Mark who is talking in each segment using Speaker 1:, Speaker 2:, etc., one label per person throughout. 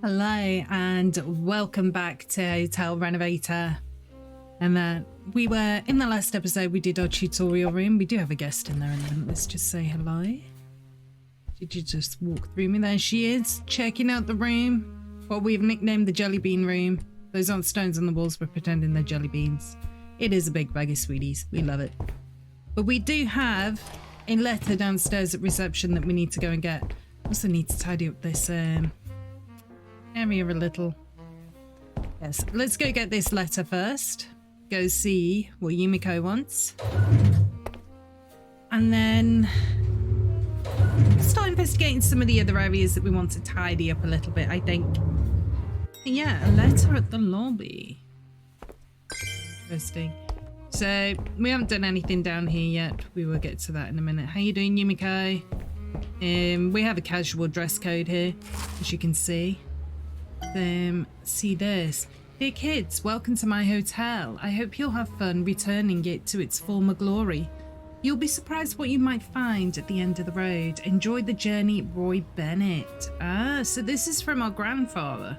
Speaker 1: Hello and welcome back to Hotel Renovator. And we were in the last episode, we did our tutorial room. We do have a guest in there in a minute. Let's just say hello. Did you just walk through me? There she is, checking out the room. What we've nicknamed the jelly bean room. Those aren't stones on the walls, we're pretending they're jelly beans. It is a big bag of sweeties. We love it. But we do have a letter downstairs at reception that we need to go and get. Also need to tidy up this area a little. Yes, let's go get this letter first. Go see what Yumiko wants. And then start investigating some of the other areas that we want to tidy up a little bit, I think. Yeah, a letter at the lobby. Interesting. So, we haven't done anything down here yet. We will get to that in a minute. How you doing, Yumiko? We have a casual dress code here, as you can see. See this. Dear kids, welcome to my hotel. I hope you'll have fun returning it to its former glory. You'll be surprised what you might find at the end of the road. Enjoy the journey, Roy Bennett. Ah, so this is from our grandfather.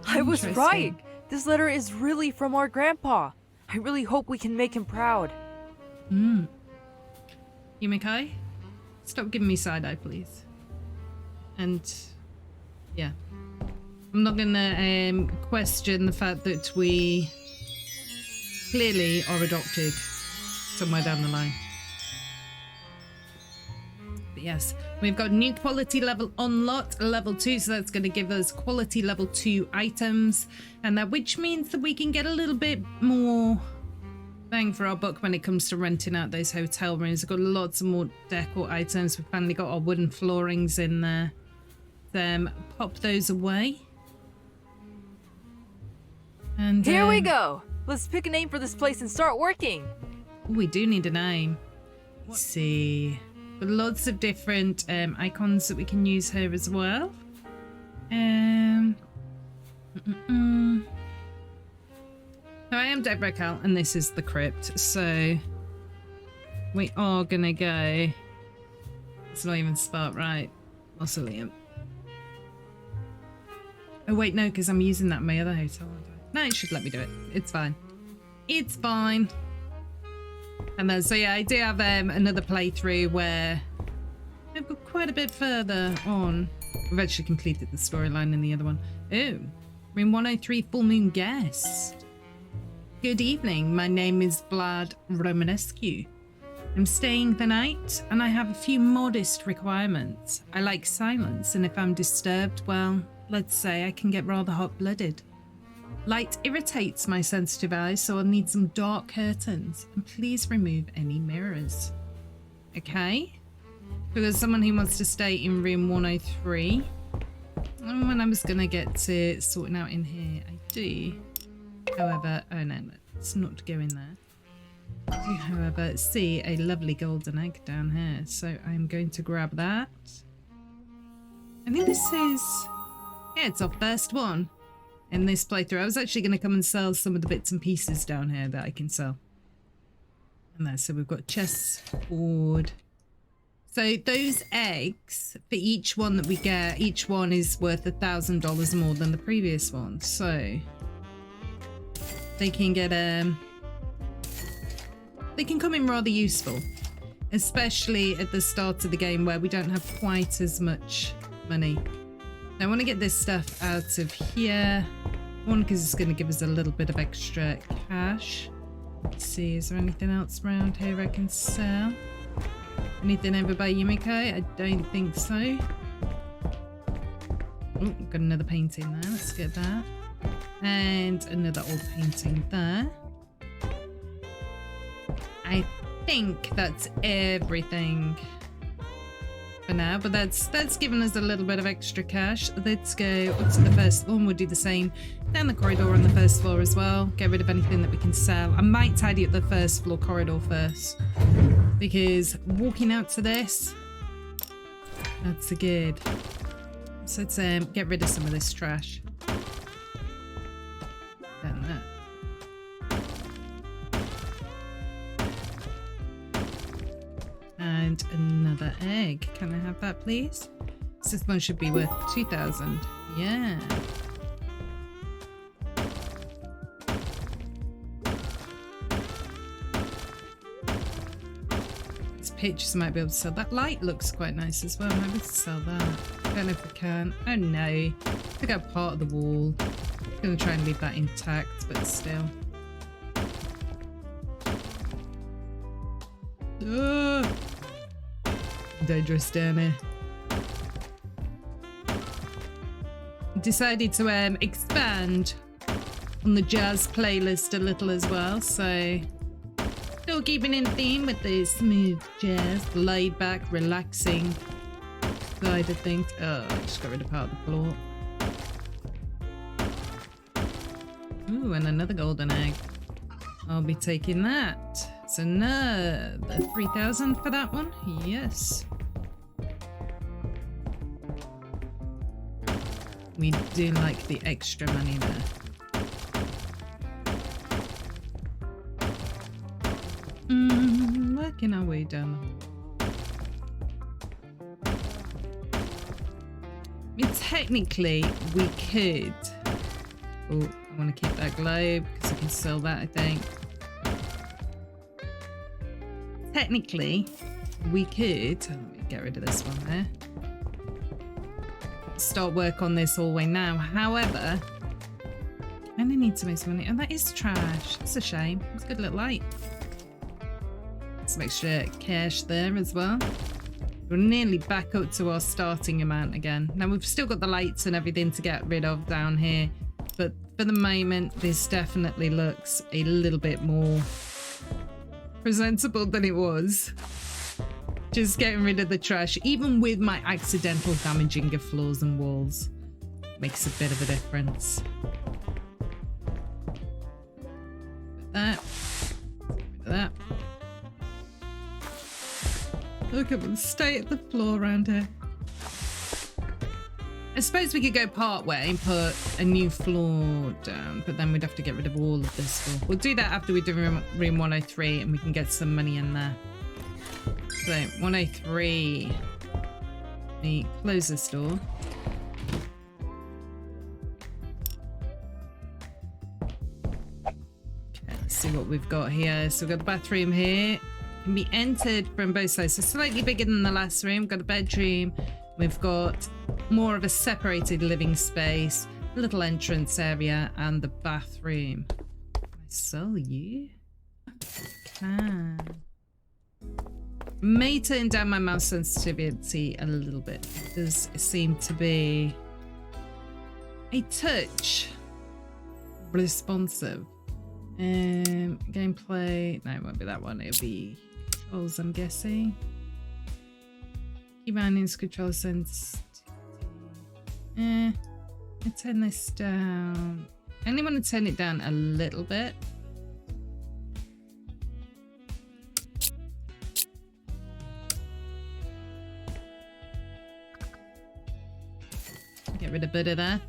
Speaker 2: I was right. This letter is really from our grandpa. I really hope we can make him proud.
Speaker 1: Yumiko, stop giving me side eye, please. And yeah, I'm not gonna question the fact that we clearly are adopted somewhere down the line. But yes, we've got new quality level unlocked, level 2, so that's going to give us quality level 2 items, and that which means that we can get a little bit more bang for our buck when it comes to renting out those hotel rooms. We've got lots of more decor items. We've finally got our wooden floorings in there. Pop those away. And
Speaker 2: here we go. Let's pick a name for this place and start working.
Speaker 1: We do need a name. Let's see. Got lots of different icons that we can use here as well. So I am DeadRedCal and this is the crypt. So we are gonna go. It's not even spelled right. Mausoleum. Oh wait, no, because I'm using that in my other hotel. No, it should let me do it. It's fine. It's fine. And then, so yeah, I do have another playthrough where I've got quite a bit further on. I've actually completed the storyline in the other one. Oh, room 103, full moon guest. Good evening, my name is Vlad Romanescu. I'm staying the night and I have a few modest requirements. I like silence, and if I'm disturbed, well, let's say I can get rather hot-blooded. Light irritates my sensitive eyes, so I'll need some dark curtains. And please remove any mirrors. Okay? Because someone who wants to stay in room 103. And when I was going to get to sorting out in here, I do. However, oh no, let's not go in there. I do, however, see a lovely golden egg down here. So I'm going to grab that. I think this is... yeah, it's our first one in this playthrough. I was actually going to come and sell some of the bits and pieces down here that I can sell. And there, so we've got chessboard. So those eggs, for each one that we get, each one is worth $1,000 more than the previous one. So they can get they can come in rather useful, especially at the start of the game where we don't have quite as much money. I want to get this stuff out of here. One, because it's going to give us a little bit of extra cash. Let's see, is there anything else around here I can sell? Anything over by Yumiko? I don't think so. Oh, got another painting there. Let's get that. And another old painting there. I think that's everything for now, but that's given us a little bit of extra cash. Let's go up to the first floor and we'll do the same down the corridor on the first floor as well. Get rid of anything that we can sell. I might tidy up the first floor corridor first, because walking out to this, that's a good. So let's get rid of some of this trash. Done that. And another egg. Can I have that, please? guess this one should be worth 2,000. Yeah. These pictures might be able to sell. That light looks quite nice as well. Maybe sell that. I don't know if we can. Oh no. Took out part of the wall. I'm gonna try and leave that intact, but still. Dangerous down here. Decided to expand on the jazz playlist a little as well, so still keeping in theme with the smooth jazz, laid back, relaxing side of things. Oh, I just got rid of part of the floor. Ooh, and another golden egg. I'll be taking that. It's another 3,000 for that one. Yes. We do like the extra money there. Working our way down. I mean, technically, we could. Oh, I want to keep that globe because I can sell that, I think. Technically, we could. Let me get rid of this one there. Start work on this hallway now. However, I only need to make some money. Oh, that is trash. It's a shame. It's a good little light. Some extra cash there as well. We're nearly back up to our starting amount again. Now we've still got the lights and everything to get rid of down here, but for the moment, this definitely looks a little bit more presentable than it was. Just getting rid of the trash, even with my accidental damaging of floors and walls, makes a bit of a difference. That. That. Look at them stay at the floor around here. I suppose we could go part way and put a new floor down, but then we'd have to get rid of all of this floor. We'll do that after we do room 103 and we can get some money in there. So, 103. Let me close this door. Okay, let's see what we've got here. So we've got the bathroom here. Can be entered from both sides. So slightly bigger than the last room. We've got a bedroom. We've got more of a separated living space, a little entrance area, and the bathroom. Can I sell you? Can. May turn down my mouse sensitivity a little bit. It does seem to be a touch responsive. Gameplay. No, it won't be that one. It'll be controls, I'm guessing. Key bindings, control sensitivity. I turn this down. I only want to turn it down a little bit. Get rid of a bit of that.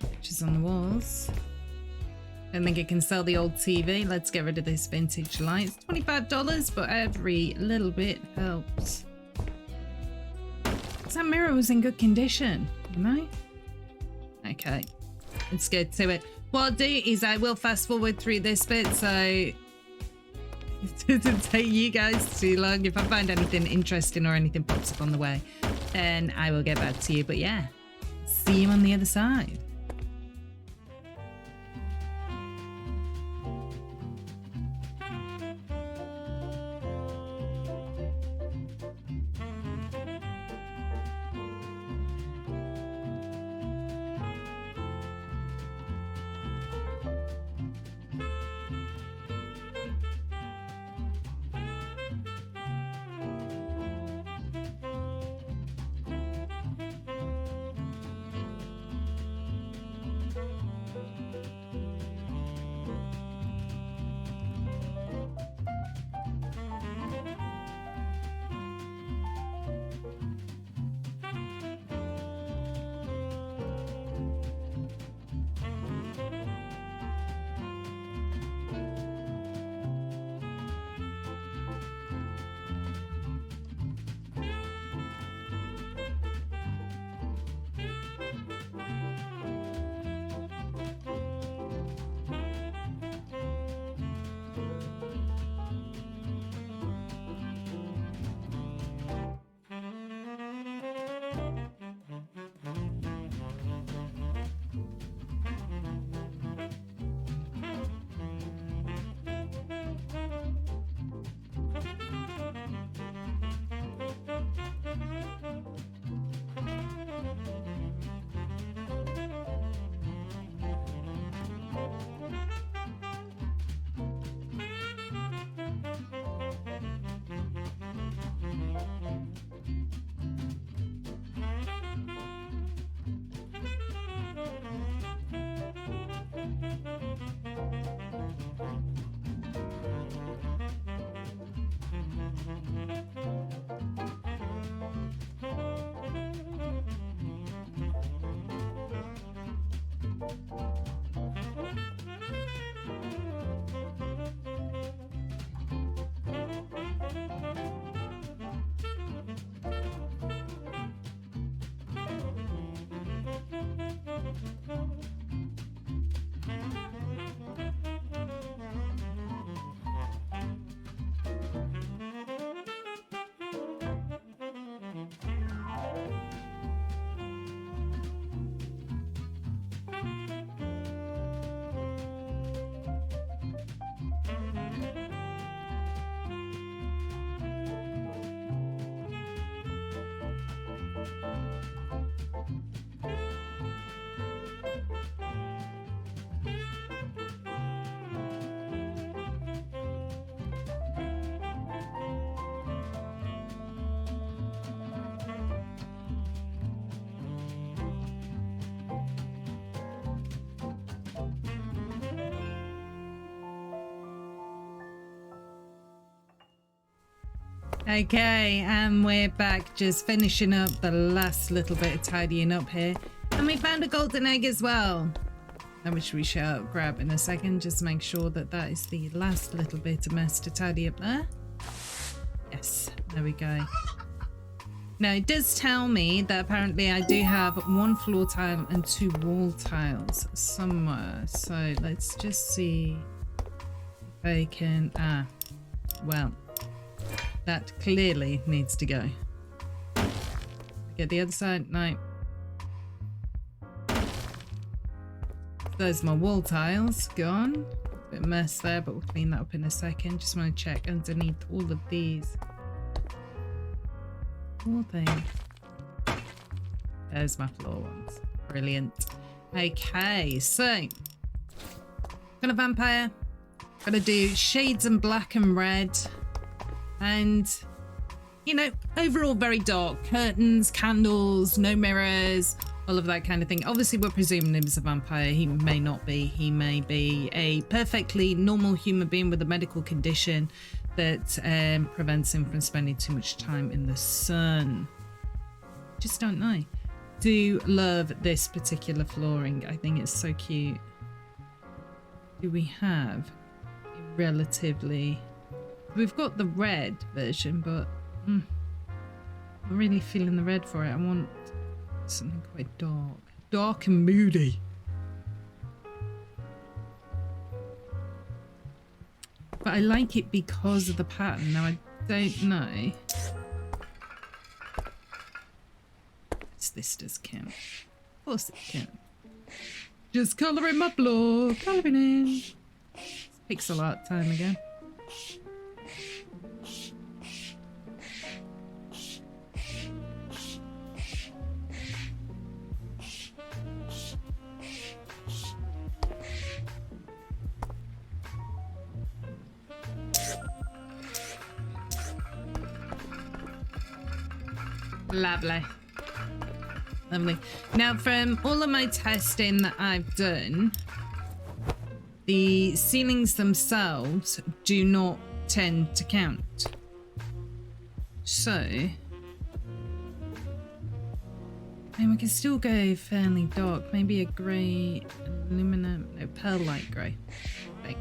Speaker 1: Pictures on the walls. Don't think it can sell the old TV. Let's get rid of this vintage light. It's $25, but every little bit helps. That mirror was in good condition, you know? Okay, let's get to it. What I'll do is I will fast forward through this bit, so it doesn't take you guys too long. If I find anything interesting or anything pops up on the way, then I will get back to you. But yeah, see you on the other side. Okay, and we're back, just finishing up the last little bit of tidying up here. And we found a golden egg as well, which we shall grab in a second. Just make sure that that is the last little bit of mess to tidy up there. Yes, there we go. Now, it does tell me that apparently I do have 1 floor tile and 2 wall tiles somewhere. So let's just see if I can... well... that clearly needs to go. Get the other side. No. There's my wall tiles gone. Bit of mess there, but we'll clean that up in a second. Just want to check underneath all of these. Poor thing. There's my floor ones. Brilliant. Okay, so got a vampire. Gonna do shades in black and red. And, you know, overall very dark. Curtains, candles, no mirrors, all of that kind of thing. Obviously, we're presuming him is a vampire. He may not be. He may be a perfectly normal human being with a medical condition that prevents him from spending too much time in the sun. Just don't know. Do love this particular flooring. I think it's so cute. Do we have a relatively... We've got the red version, but I'm not really feeling the red for it. I want something quite dark. Dark and moody. But I like it because of the pattern. Now, I don't know. This does count. Of course it can. Just colouring my floor. Colouring in. It's pixel art time again. Lovely. Lovely. Now, from all of my testing that I've done, the ceilings themselves do not tend to count. So, and we can still go fairly dark. Maybe a grey aluminum, no, pearl light grey. Right.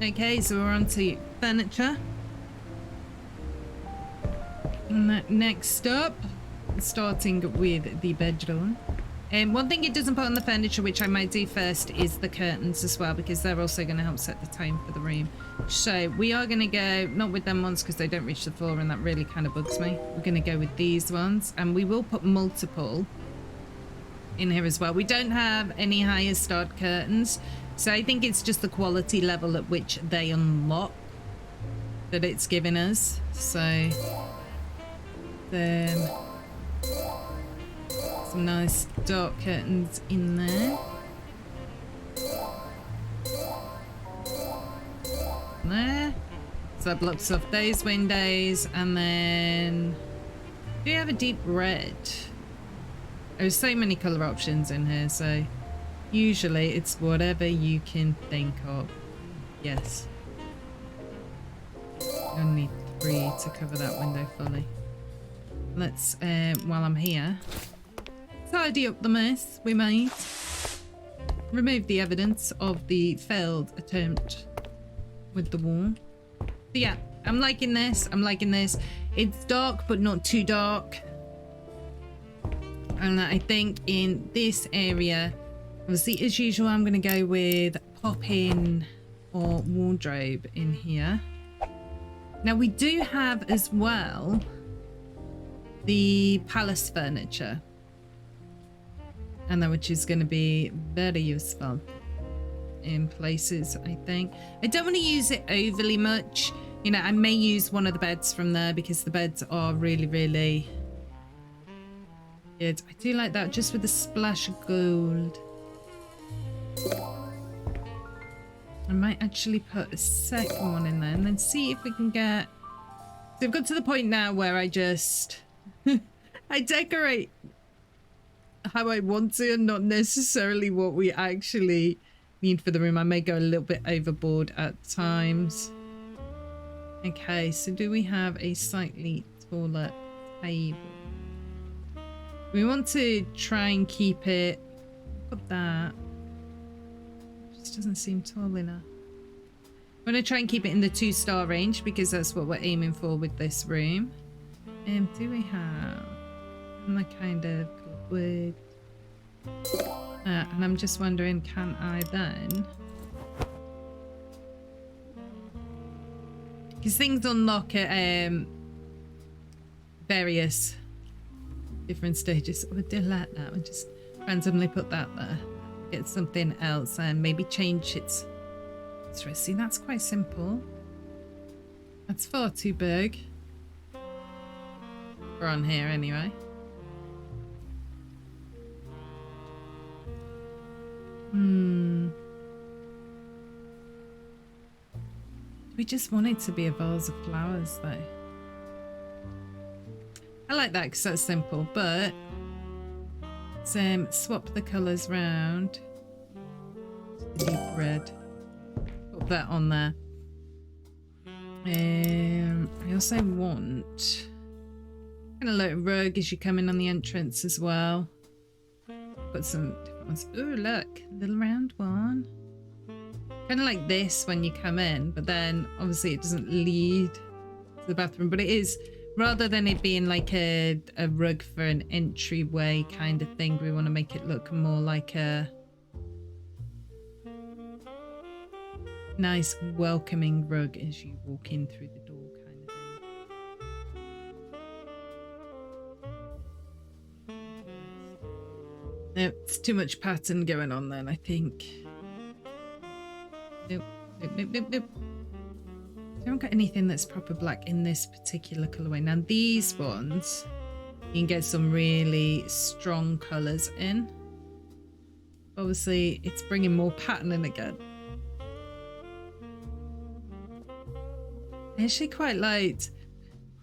Speaker 1: Okay, so we're on to furniture. And next up, starting with the bedroom. One thing it doesn't put on the furniture, which I might do first, is the curtains as well, because they're also going to help set the tone for the room. So we are going to go, not with them ones because they don't reach the floor and that really kind of bugs me. We're going to go with these ones, and we will put multiple in here as well. We don't have any higher start curtains, so I think it's just the quality level at which they unlock that it's giving us. So then some nice dark curtains in there. There. So that blocks off those windows, and then do you have a deep red? There's so many colour options in here, so usually it's whatever you can think of. Yes. You'll need 3 to cover that window fully. Let's, while I'm here, tidy up the mess we made. Remove the evidence of the failed attempt with the wall. So yeah, I'm liking this. I'm liking this. It's dark, but not too dark. And I think in this area, obviously, as usual, I'm going to go with pop-in or wardrobe in here. Now, we do have as well the palace furniture, and that which is going to be very useful in places, I think. I don't want to use it overly much. You know, I may use one of the beds from there because the beds are really, really good. I do like that, just with a splash of gold. I might actually put a second one in there and then see if we can get... So I've got to the point now where I just... I decorate how I want to and not necessarily what we actually need for the room. I may go a little bit overboard at times. Okay, so do we have a slightly taller table? We want to try and keep it... Put that. Just doesn't seem tall enough. I'm going to try and keep it in the 2-star range because that's what we're aiming for with this room. And do we have the kind of wood? And I'm just wondering, can I then... Because things unlock at various different stages. So we'll do like that. We'll just randomly put that there. Get something else and maybe change its... See, that's quite simple. That's far too big. We're on here anyway. We just want it to be a vase of flowers though. I like that because that's simple, but let's swap the colours round. Deep red. Put that on there. I also want kind of like a rug as you come in on the entrance as well. Got some different ones. Ooh, look, a little round one. Kind of like this when you come in, but then obviously it doesn't lead to the bathroom, but it is, rather than it being like a rug for an entryway kind of thing, we want to make it look more like a nice welcoming rug as you walk in through the door kind of thing. No, it's too much pattern going on then, I think. Nope, nope, nope, nope, nope. I haven't got anything that's proper black in this particular colourway. Now these ones, you can get some really strong colours in. Obviously, it's bringing more pattern in again. I actually quite liked...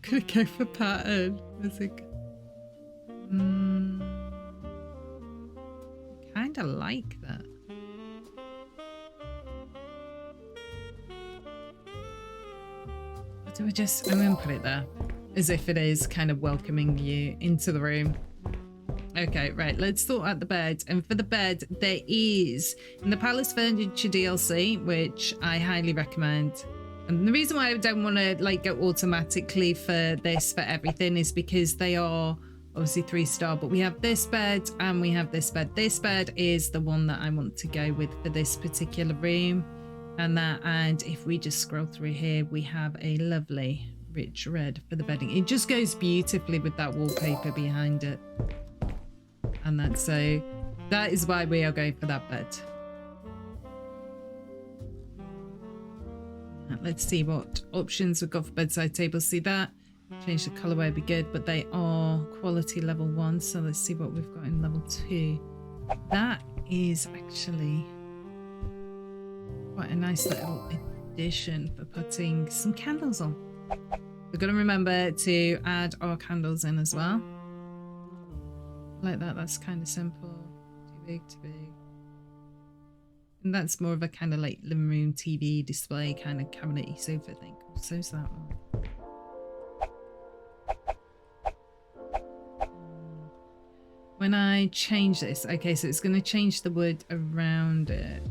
Speaker 1: I'm gonna go for pattern. Kind of like that. Do I just... I'm going to put it there. As if it is kind of welcoming you into the room. Okay, right, let's sort out the bed. And for the bed, there is in the Palace Furniture DLC, which I highly recommend. And the reason why I don't want to like go automatically for this for everything is because they are obviously 3-star, but we have this bed and we have this bed. This bed is the one that I want to go with for this particular room. And if we just scroll through here, we have a lovely rich red for the bedding. It just goes beautifully with that wallpaper behind it. And that is why we are going for that bed. Let's see what options we've got for bedside tables. See that? Change the colorway would be good, but they are quality level 1. So let's see what we've got in level 2. That is actually quite a nice little addition for putting some candles on. We're going to remember to add our candles in as well. Like that, that's kind of simple. Too big, too big. And that's more of a kind of like living room TV display kind of cabinet-y sofa thing. So's that one. When I change this, okay, so it's going to change the wood around it.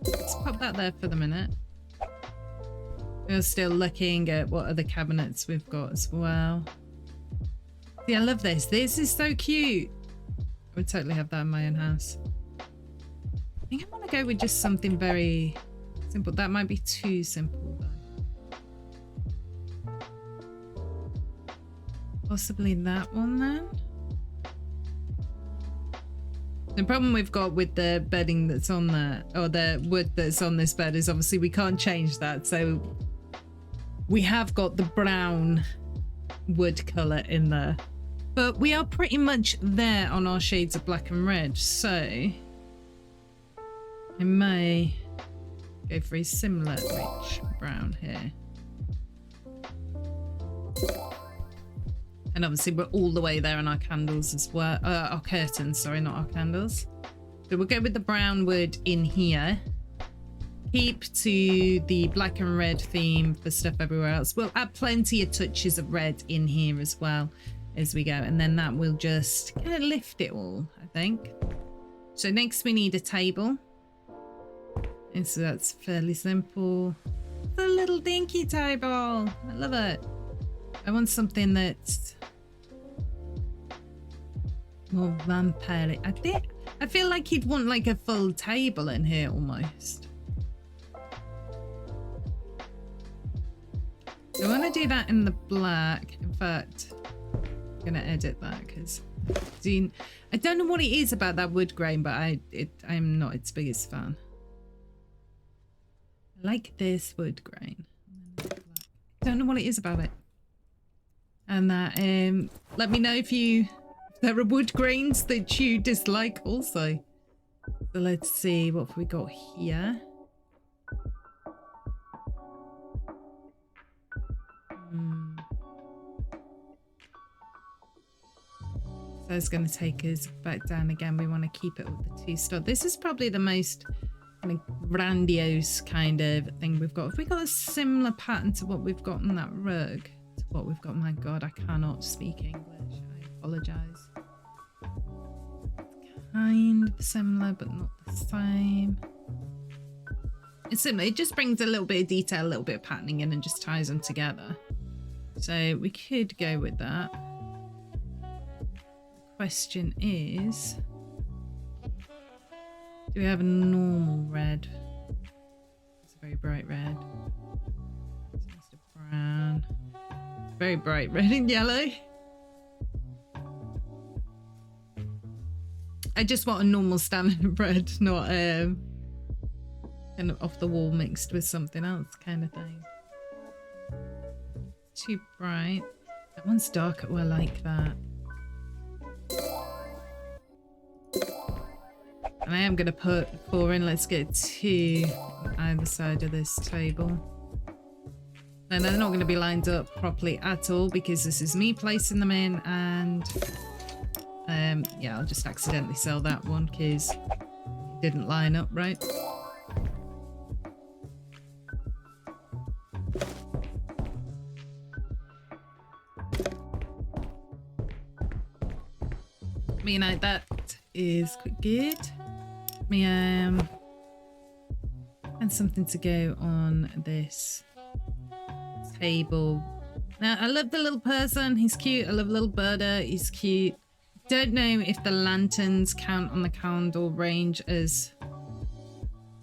Speaker 1: Let's pop that there for the minute. We're still looking at what other cabinets we've got as well. See, I love this. This is so cute. I would totally have that in my own house. I think I want to go with just something very simple. That might be too simple though. Possibly that one then. The problem we've got with the bedding that's on there, or the wood that's on this bed, is obviously we can't change that. So we have got the brown wood colour in there. But we are pretty much there on our shades of black and red. So I may go for a similar rich brown here. And obviously we're all the way there on our candles as well. Our curtains, sorry, not our candles. So we'll go with the brown wood in here. Keep to the black and red theme for stuff everywhere else. We'll add plenty of touches of red in here as well as we go. And then that will just kind of lift it all, I think. So next we need a table. And so that's fairly simple. It's a little dinky table. I love it. I want something that's more vampire. I feel like you'd want like a full table in here almost. So I want to do that in the black. In fact, I'm going to edit that because I don't know what it is about that wood grain, but I'm not its biggest fan. I like this wood grain. I don't know what it is about it. And that let me know if there are wood grains that you dislike also. So let's see what have we got here. So it's going to take us back down again. We want to keep it with the 2-star. This is probably the most kind of grandiose kind of thing we've got. Have we got a similar pattern to what we've got in that rug? To what we've got? My God, I cannot speak English. I apologise. Kind of similar, but not the same. It's similar. It just brings a little bit of detail, a little bit of patterning in and just ties them together. So we could go with that. Question is, do we have a normal red? It's a very bright red. It's just a brown. Very bright red and yellow. I just want a normal standard red, not kind of off the wall mixed with something else kind of thing. Too bright. That one's darker. Oh, I like that. And I am going to put 4 in. Let's get 2 on either side of this table. And they're not going to be lined up properly at all because this is me placing them in. And yeah, I'll just accidentally sell that one because it didn't line up right. You know, that is quite good. Me, and something to go on this table. Now, I love the little person. He's cute. I love little Berta. He's cute. Don't know if the lanterns count on the candle range as...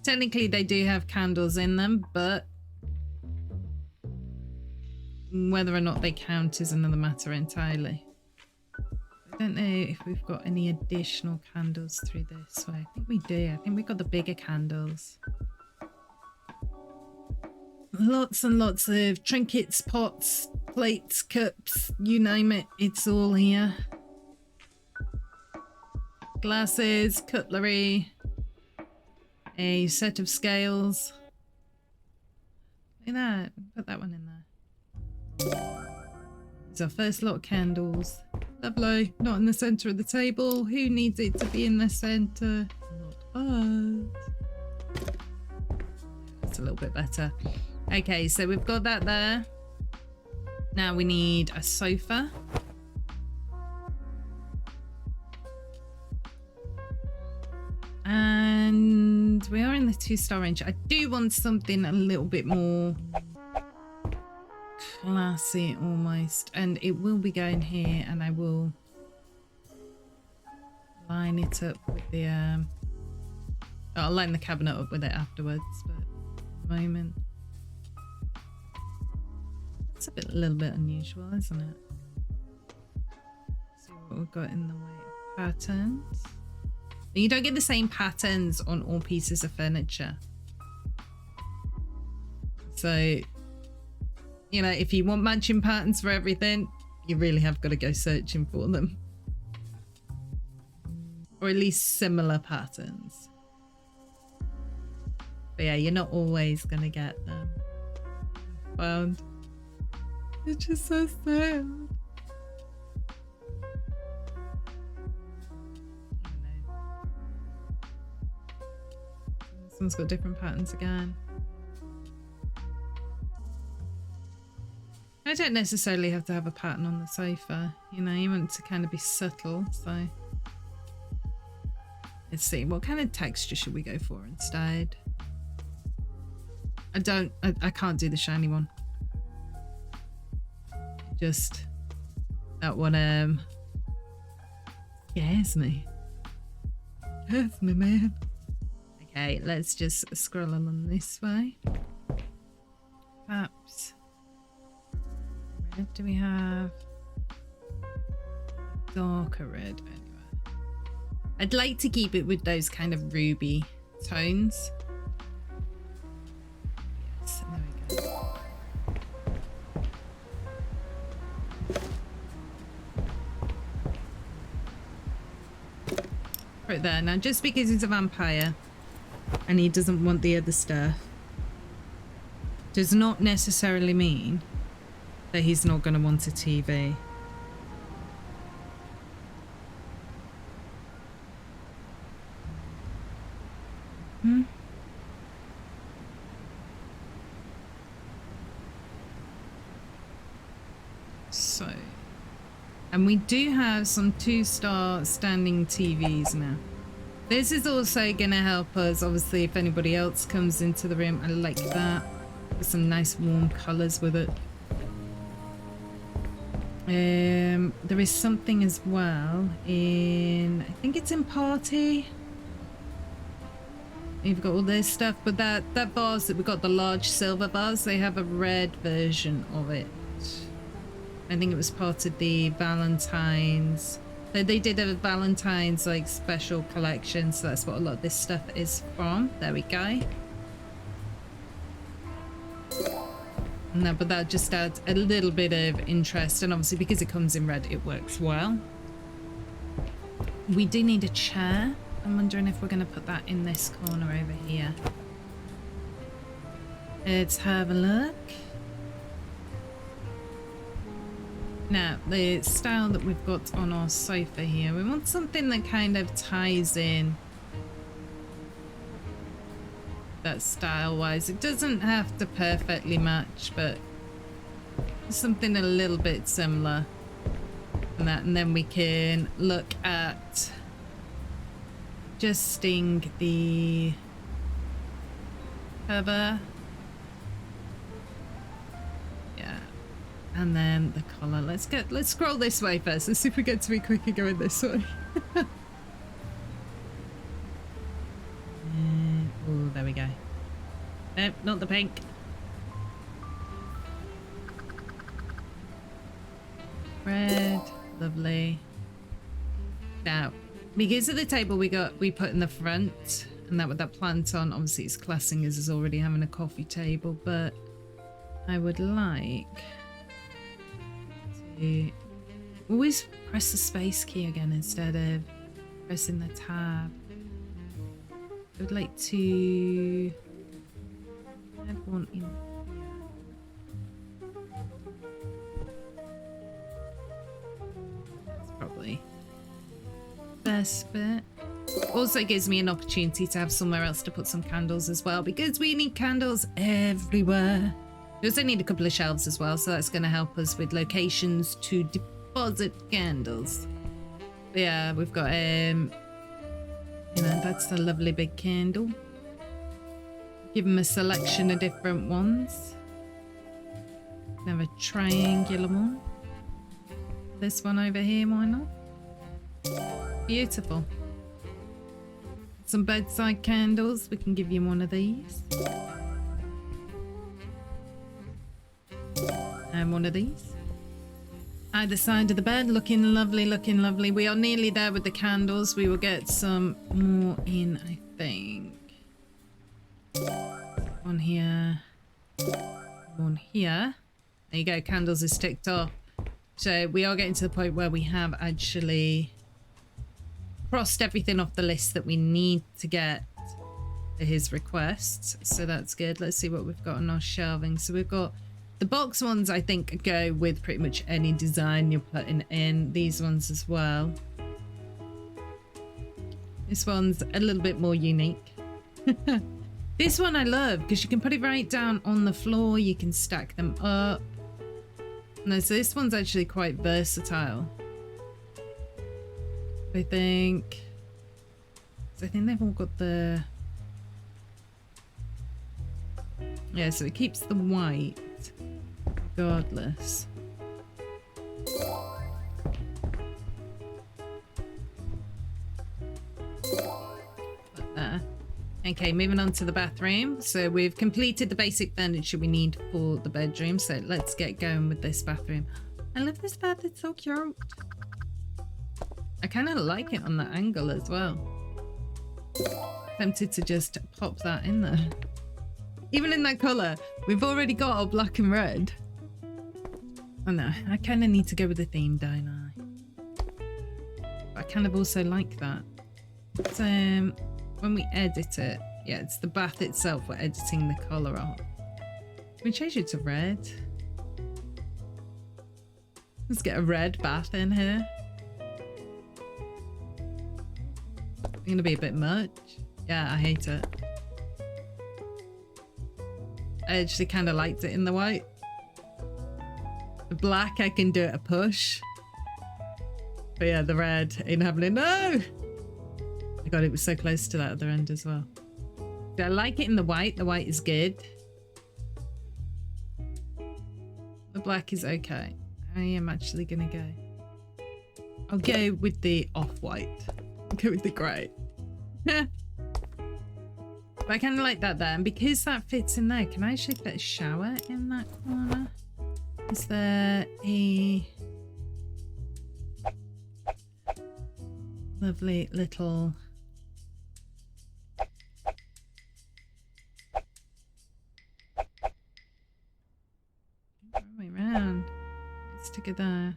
Speaker 1: Technically, they do have candles in them, but whether or not they count is another matter entirely. I don't know if we've got any additional candles through this way. I think we do. I think we got the bigger candles. Lots and lots of trinkets, pots, plates, cups, you name it. It's all here. Glasses, cutlery, a set of scales. Look at that. Put that one in there. It's our first lot of candles. Lovely. Not in the centre of the table. Who needs it to be in the centre? Not us. That's a little bit better. Okay, so we've got that there. Now we need a sofa. And we are in the 2-star range. I do want something a little bit more classy almost. And it will be going here, and I will line it up with the... I'll line the cabinet up with it afterwards, but at the moment... It's a little bit unusual, isn't it? See what we've got in the way of patterns. You don't get the same patterns on all pieces of furniture. So, you know, if you want matching patterns for everything, you really have got to go searching for them. Or at least similar patterns. But yeah, you're not always going to get them. Found. It's just so sad. This one's got different patterns again. I don't necessarily have to have a pattern on the sofa. You know, you want to kind of be subtle, so... Let's see, what kind of texture should we go for instead? I can't do the shiny one. Just that one scares me. Scares me, man. Okay, let's just scroll along this way. Perhaps red do we have? Darker red anyway. I'd like to keep it with those kind of ruby tones. Yes, there we go. Right there. Now, just because he's a vampire and he doesn't want the other stuff does not necessarily mean that he's not going to want a TV. So, and we do have some 2-star standing TVs now. This is also going to help us, obviously, if anybody else comes into the room. I like that. With some nice warm colours with it. There is something as well in... I think it's in Party. You've got all this stuff, but that vase that we got, the large silver vase, they have a red version of it. I think it was part of the Valentine's. They did a Valentine's like special collection, so that's what a lot of this stuff is from. There we go. No, but that just adds a little bit of interest, and obviously because it comes in red, it works well. We do need a chair. I'm wondering if we're going to put that in this corner over here. Let's have a look. Now, the style that we've got on our sofa here, we want something that kind of ties in that style-wise. It doesn't have to perfectly match, but something a little bit similar and then we can look at adjusting the cover. Yeah, and then the collar. Let's scroll this way first. Let's see if we get to be quicker going this way. Oh, there we go. Nope, not the pink. Red, lovely. Now, because of the table we put in the front, and that with that plant on, obviously it's classing as already having a coffee table, but I would like to always press the space key again instead of pressing the tab. I would like to add one in. That's probably best bit. Also gives me an opportunity to have somewhere else to put some candles as well, because we need candles everywhere. We also need a couple of shelves as well, so that's going to help us with locations to deposit candles. But yeah, we've got you know, that's the lovely big candle. Give them a selection of different ones. Have a triangular one. This one over here, why not? Beautiful. Some bedside candles. We can give you one of these. And one of these. Either side of the bed, looking lovely, looking lovely. We are nearly there with the candles. We will get some more in, I think. One here. One here. There you go, candles is ticked off. So we are getting to the point where we have actually crossed everything off the list that we need to get for his requests. So that's good. Let's see what we've got on our shelving. So we've got the box ones, I think, go with pretty much any design you're putting in. These ones as well. This one's a little bit more unique. This one I love because you can put it right down on the floor. You can stack them up. No, so this one's actually quite versatile. I think they've all got the... Yeah, so it keeps the white regardless. But there. Okay, moving on to the bathroom. So we've completed the basic furniture we need for the bedroom. So let's get going with this bathroom. I love this bath, it's so cute. I kind of like it on that angle as well. Tempted to just pop that in there. Even in that colour, we've already got our black and red. Oh no, I kind of need to go with the theme, don't I? But I kind of also like that. But, when we edit it, yeah, it's the bath itself we're editing the colour on. Can we change it to red? Let's get a red bath in here. It's gonna be a bit much. Yeah, I hate it. I actually kind of liked it in the white. The black, I can do it a push. But yeah, the red ain't happening. No! Oh my god, it was so close to that other end as well. I like it in the white. The white is good. The black is okay. I am actually gonna go. I'll go with the off-white. I'll go with the grey. But I kind of like that there. And because that fits in there, can I actually put a shower in that corner? Is there a lovely little... Way round. Let's stick it there.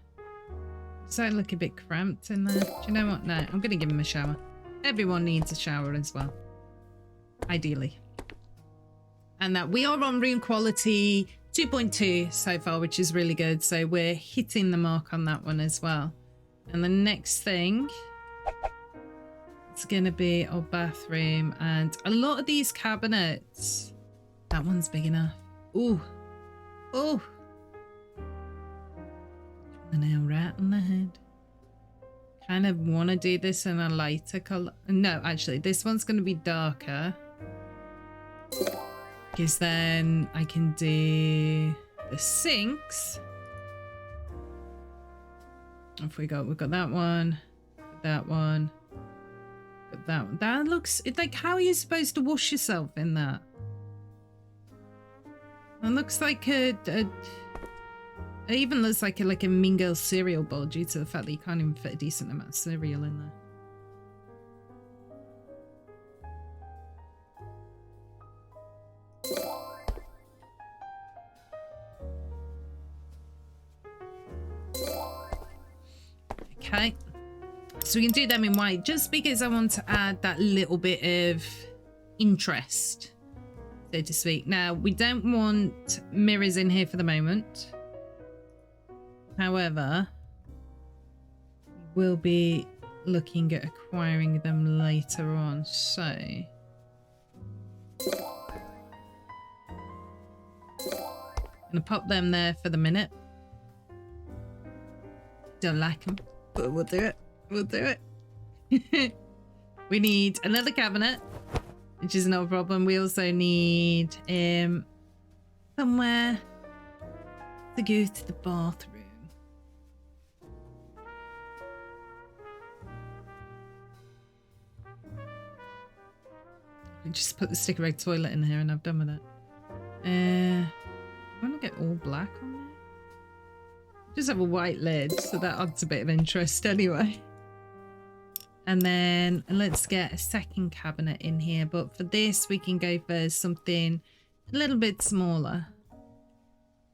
Speaker 1: Does that look a bit cramped in there? Do you know what? No, I'm going to give him a shower. Everyone needs a shower as well. Ideally. And that we are on room quality 2.2 so far, which is really good. So we're hitting the mark on that one as well. And the next thing, it's going to be our bathroom. And a lot of these cabinets, that one's big enough. Ooh. Oh. The nail right on the head. kind of want to do this in a lighter color. No, actually, this one's going to be darker. Because then I can do the sinks. If we've got that one, that one, that one. That looks, it's like, how are you supposed to wash yourself in that? It looks like it even looks like a Mean Girl cereal bowl due to the fact that you can't even fit a decent amount of cereal in there. Okay, so we can do them in white just because I want to add that little bit of interest, so to speak. Now, we don't want mirrors in here for the moment. However, we'll be looking at acquiring them later on, so... I'm gonna pop them there for the minute. Don't like them, but we'll do it. We'll do it. We need another cabinet, which is no problem. We also need somewhere to go to the bathroom. I just put the sticker egg toilet in here and I've done with it. I want to get all black on there. Just have a white lid, so that adds a bit of interest anyway. And then let's get a second cabinet in here, but for this we can go for something a little bit smaller.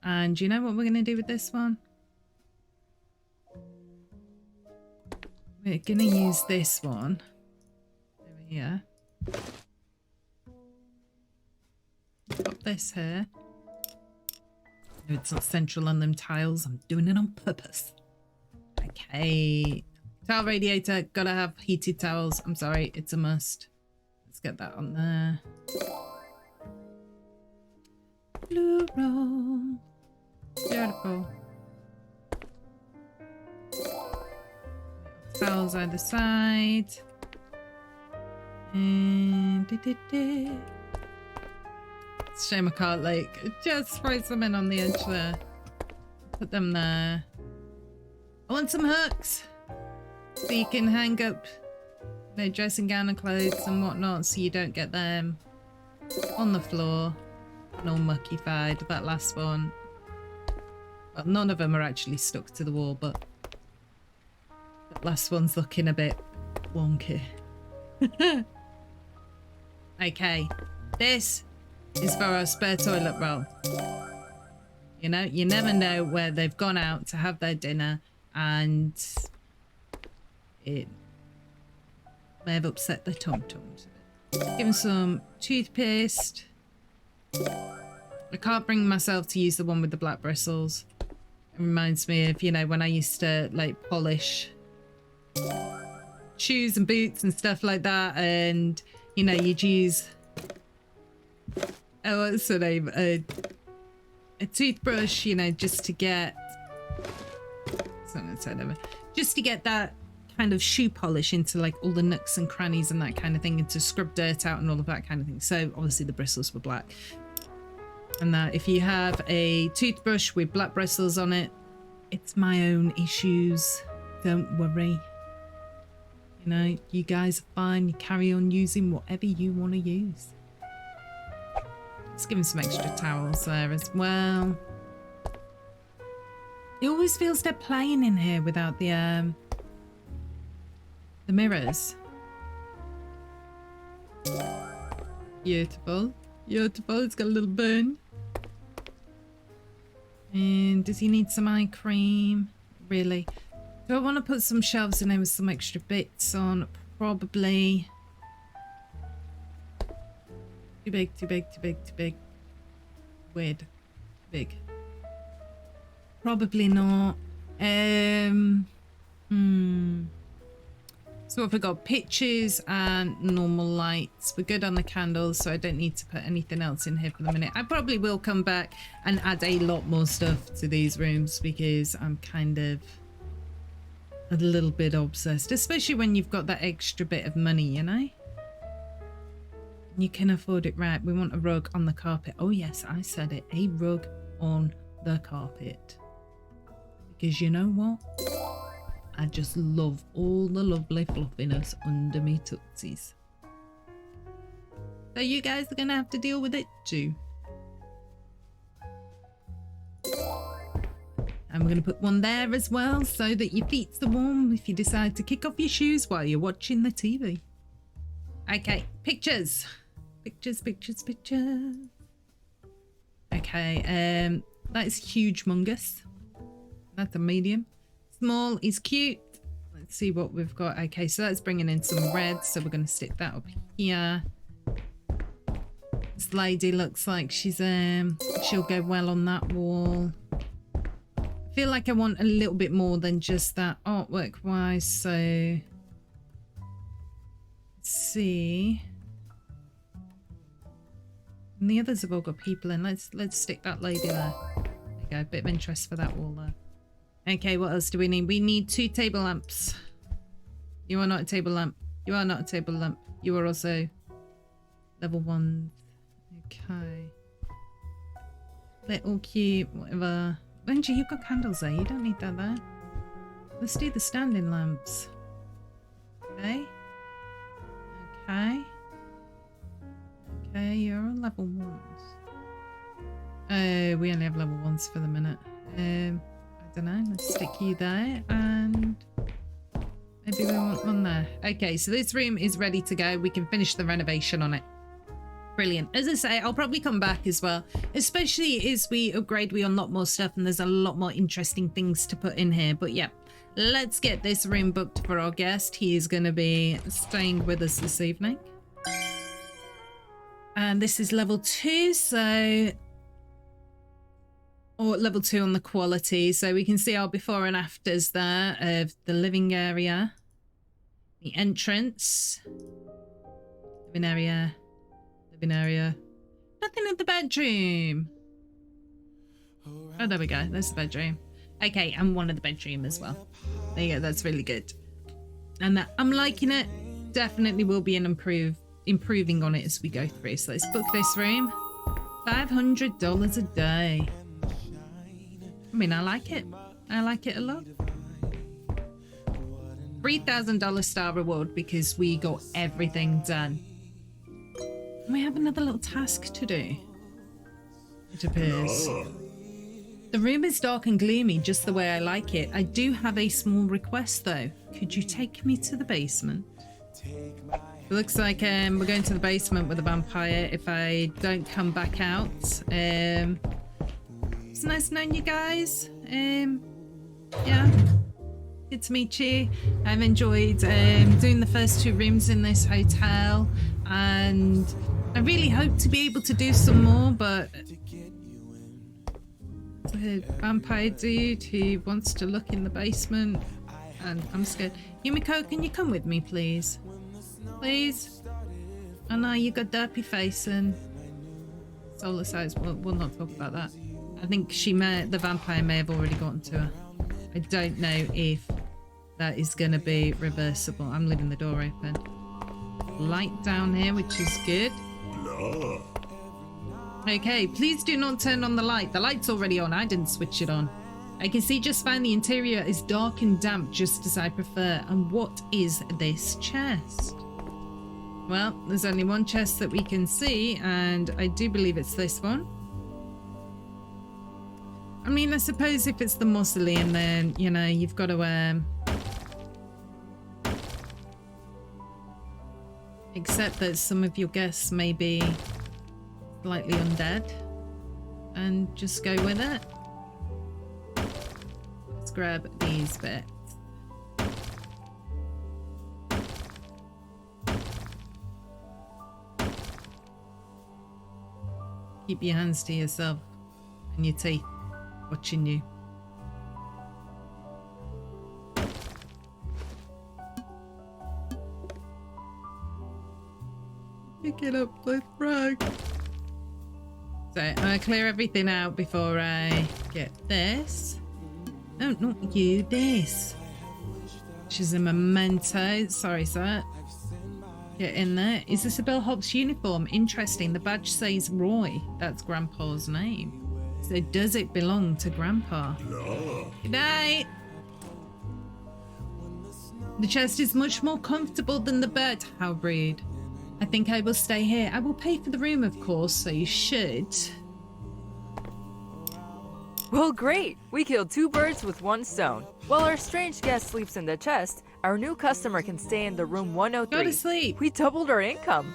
Speaker 1: And you know what we're going to do with this one? We're going to use this one over here. Pop this here. No, it's not central on them tiles. I'm doing it on purpose. Okay. Towel radiator. Gotta have heated towels. I'm sorry. It's a must. Let's get that on there. Blue roll. Beautiful. Towels either side. And... It's a shame I can't, like, just spray some in on the edge there. Put them there. I want some hooks. So you can hang up, you know, dressing gown and clothes and whatnot, so you don't get them on the floor and all mucky-fied. That last one. Well, none of them are actually stuck to the wall, but that last one's looking a bit wonky. Okay. This is for our spare toilet roll. You know, you never know where they've gone out to have their dinner and it may have upset their tum-tums. Give them some toothpaste. I can't bring myself to use the one with the black bristles. It reminds me of, you know, when I used to like polish shoes and boots and stuff like that, and you know, you'd use what's the name? A toothbrush, you know, just to get just to get that kind of shoe polish into like all the nooks and crannies and that kind of thing, and to scrub dirt out and all of that kind of thing. So obviously the bristles were black. And that if you have a toothbrush with black bristles on it, it's my own issues. Don't worry. You know, you guys are fine. You carry on using whatever you want to use. Let's give him some extra towels there as well. It always feels they're playing in here without the mirrors. Beautiful. Beautiful. It's got a little burn. And does he need some eye cream? Really? Do I want to put some shelves in there with some extra bits on? Probably. Too big, too big, too big, too big. Weird. Big. Probably not. So if we've got pictures and normal lights, we're good on the candles, so I don't need to put anything else in here for the minute. I probably will come back and add a lot more stuff to these rooms because I'm kind of a little bit obsessed, especially when you've got that extra bit of money, you know? You can afford it, right? We want a rug on the carpet. Oh yes, I said it. A rug on the carpet. Because you know what? I just love all the lovely fluffiness under me tootsies. So you guys are going to have to deal with it too. And we're going to put one there as well so that your feet are warm if you decide to kick off your shoes while you're watching the TV. Okay, pictures. Pictures. Okay, that is huge-mongous. That's a medium. Small is cute. Let's see what we've got. Okay, so that's bringing in some red, so we're going to stick that up here. This lady looks like she'll go well on that wall. I feel like I want a little bit more than just that artwork wise, so let's see. And the others have all got people in. Let's stick that lady there. There you go, a bit of interest for that wall there. Okay, what else do we need? We need 2 table lamps. You are not a table lamp. You are not a table lamp. You are also level 1. Okay. Little cute, whatever. Benji, you've got candles there. You don't need that there. Let's do the standing lamps. Okay. Okay. Okay, you're on level 1s. Oh, we only have level 1s for the minute. I don't know. Let's stick you there and maybe we want one there. Okay, so this room is ready to go. We can finish the renovation on it. Brilliant. As I say, I'll probably come back as well, especially as we upgrade, we unlock more stuff and there's a lot more interesting things to put in here. But yeah, let's get this room booked for our guest. He is going to be staying with us this evening. And this is level 2, so... or level 2 on the quality. So we can see our before and afters there of the living area. The entrance. Living area. Living area. Nothing in the bedroom. Oh, there we go. There's the bedroom. Okay, and one of the bedroom as well. There you go. That's really good. And I'm liking it. Definitely will be an improving on it as we go through. So let's book this room. $500 a day. I mean, I like it. I like it a lot. $3,000 star reward because we got everything done. And we have another little task to do. It appears. The room is dark and gloomy, just the way I like it. I do have a small request though. Could you take me to the basement? It looks like we're going to the basement with a vampire if I don't come back out. It's nice knowing you guys. Yeah, good to meet you. I've enjoyed doing the first 2 rooms in this hotel, and I really hope to be able to do some more, but the vampire dude who wants to look in the basement, and I'm scared. Yumiko, can you come with me, please? Please? I know you got derpy face and soulless eyes. We'll not talk about that. I think the vampire may have already gotten to her. I don't know if that is going to be reversible. I'm leaving the door open. Light down here, which is good. Okay, please do not turn on the light. The light's already on. I didn't switch it on. I can see just fine the interior is dark and damp, just as I prefer. And what is this chest? Well, there's only one chest that we can see, and I do believe it's this one. I mean, I suppose if it's the mausoleum, then, you know, you've got to accept that some of your guests may be slightly undead and just go with it. Let's grab these bits. Keep your hands to yourself and your teeth watching you. Pick it up with rug. So I'm gonna clear everything out before I get this. No, not you, this. She's a memento. Sorry, sir. Get in there. Is this a bellhop's uniform? Interesting. The badge says Roy. That's Grandpa's name. So does it belong to Grandpa?
Speaker 3: No.
Speaker 1: Good night. The chest is much more comfortable than the bed. How rude. I think I will stay here. I will pay for the room, of course, so you should.
Speaker 2: Well, great! We killed 2 birds with 1 stone. While our strange guest sleeps in the chest, our new customer can stay in the room 103.
Speaker 1: Go to sleep.
Speaker 2: We doubled our income.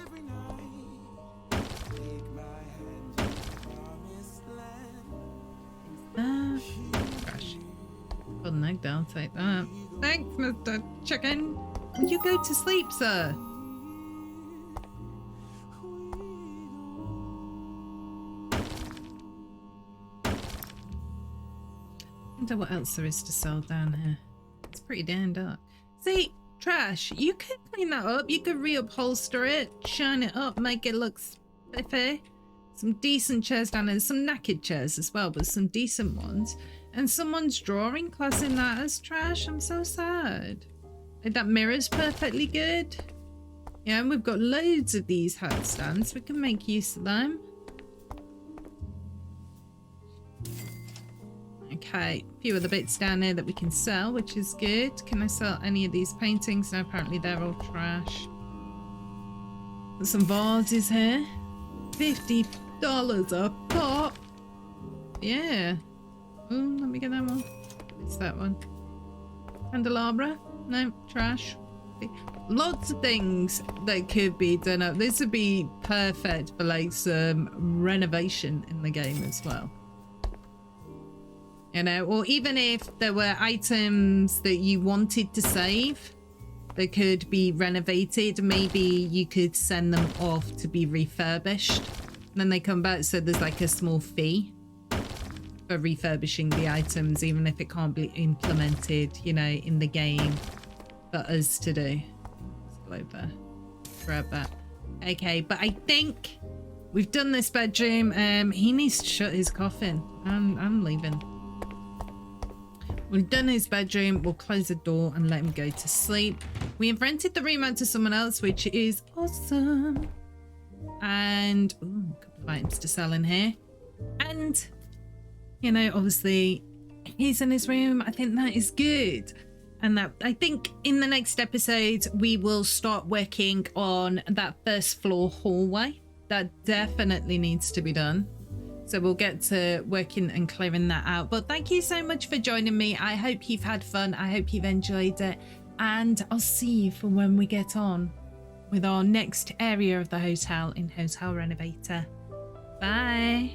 Speaker 1: Gosh. Golden egg, I'll take that. Thanks, Mr. Chicken. Will you go to sleep, sir? I wonder what else there is to sell down here. It's pretty damn dark. See, trash. You could clean that up. You could reupholster it, shine it up, make it look spiffy. Some decent chairs down there. Some knackered chairs as well, but some decent ones. And someone's drawing classing that as trash. I'm so sad. Like, that mirror's perfectly good. Yeah, and we've got loads of these hat stands. We can make use of them. Okay, a few other bits down there that we can sell, which is good. Can I sell any of these paintings? No, apparently they're all trash. Got some vases here. $50 a pop. Yeah. Oh, let me get that one. It's that one. Candelabra? No, trash. Lots of things that could be done up. This would be perfect for like some renovation in the game as well. You know, or even if there were items that you wanted to save that could be renovated, maybe you could send them off to be refurbished. And then they come back, so there's like a small fee for refurbishing the items, even if it can't be implemented, you know, in the game for us to do. Let's go over, grab that. Okay, but I think we've done this bedroom. He needs to shut his coffin. I'm leaving. We've done his bedroom. We'll close the door and let him go to sleep. We have rented the room out to someone else, which is awesome. And ooh, a couple of items to sell in here. And, you know, obviously he's in his room. I think that is good. And that, I think in the next episode, we will start working on that first floor hallway. That definitely needs to be done. So we'll get to working and clearing that out. But thank you so much for joining me. I hope you've had fun. I hope you've enjoyed it. And I'll see you for when we get on with our next area of the hotel in Hotel Renovator. Bye.